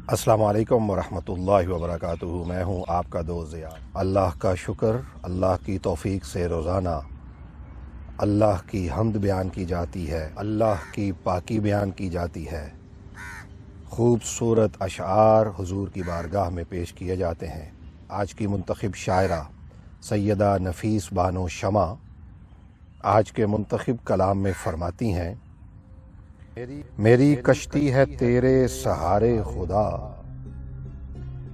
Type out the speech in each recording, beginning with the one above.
السلام علیکم ورحمۃ اللہ وبرکاتہ۔ میں ہوں آپ کا دوست زیاد۔ اللہ کا شکر، اللہ کی توفیق سے روزانہ اللہ کی حمد بیان کی جاتی ہے، اللہ کی پاکی بیان کی جاتی ہے، خوبصورت اشعار حضور کی بارگاہ میں پیش کیے جاتے ہیں۔ آج کی منتخب شاعرہ سیدہ نفیس بانو شمع آج کے منتخب کلام میں فرماتی ہیں: میری کشتی ہے تیرے سہارے خدا،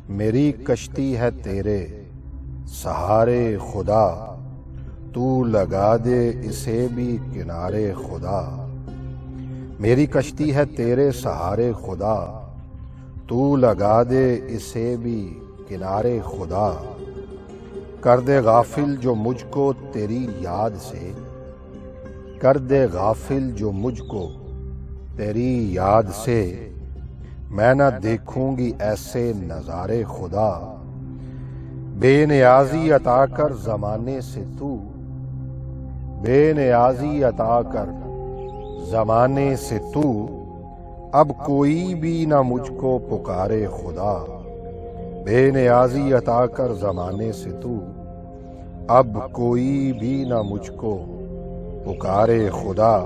میری کشتی ہے تیرے سہارے خدا، تو لگا دے اسے بھی کنارے خدا۔ میری کشتی ہے تیرے سہارے خدا، تو لگا دے اسے بھی کنارے خدا۔ کر دے غافل جو مجھ کو تیری یاد سے، کر دے غافل جو مجھ کو تیری یاد سے، میں نہ دیکھوں گی ایسے نظارے خدا۔ بے نیازی عطا کر زمانے سے تو، بے نیازی عطا کر زمانے سے تو، اب کوئی بھی نہ مجھ کو پکارے خدا۔ بے نیازی عطا کر زمانے سے تو، اب کوئی بھی نہ مجھ کو پکارے خدا۔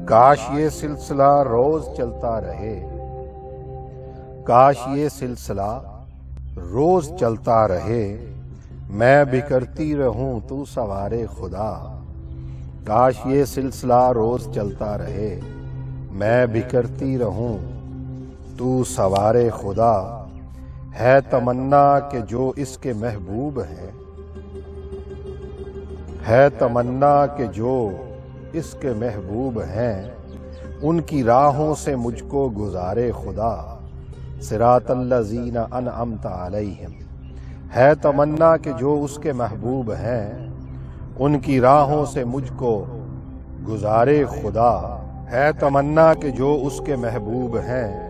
کاش یہ سلسلہ روز چلتا رہے، کاش یہ سلسلہ روز چلتا رہے، میں بکھرتی رہوں تو سوارے خدا۔ کاش یہ سلسلہ روز چلتا رہے، میں بکھرتی رہوں تو سوارے خدا۔ ہے تمنا کہ جو اس کے محبوب ہیں، ہے تمنا کہ جو اس کے محبوب ہیں، ان کی راہوں سے مجھ کو گزارے خدا۔ صراط الذین انعمت علیہم، ہے تمنا کہ جو اس کے محبوب ہیں، ان کی راہوں سے مجھ کو گزارے خدا۔ ہے تمنا کہ جو اس کے محبوب ہیں،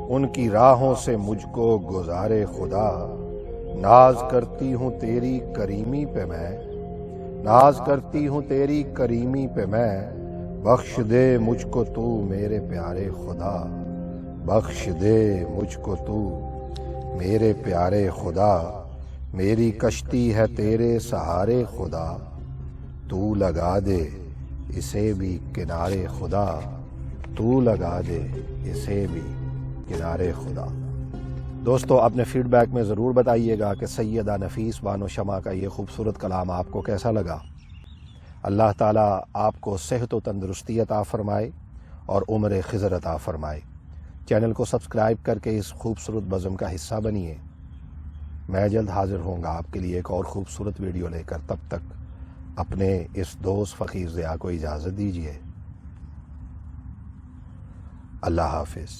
ان کی راہوں سے مجھ کو گزارے خدا۔ ناز کرتی ہوں تیری کریمی پہ میں، ناز کرتی ہوں تیری کریمی پہ میں، بخش دے مجھ کو تو میرے پیارے خدا۔ بخش دے مجھ کو تو میرے پیارے خدا۔ میری کشتی ہے تیرے سہارے خدا، تو لگا دے اسے بھی کنارے خدا، تو لگا دے اسے بھی کنارے خدا۔ دوستو، اپنے فیڈ بیک میں ضرور بتائیے گا کہ سیدہ نفیس بانو شمع کا یہ خوبصورت کلام آپ کو کیسا لگا۔ اللہ تعالیٰ آپ کو صحت و تندرستی عطا فرمائے اور عمر خضر عطا فرمائے۔ چینل کو سبسکرائب کر کے اس خوبصورت بزم کا حصہ بنیے۔ میں جلد حاضر ہوں گا آپ کے لیے ایک اور خوبصورت ویڈیو لے کر۔ تب تک اپنے اس دوست فقیر ضیاء کو اجازت دیجیے۔ اللہ حافظ۔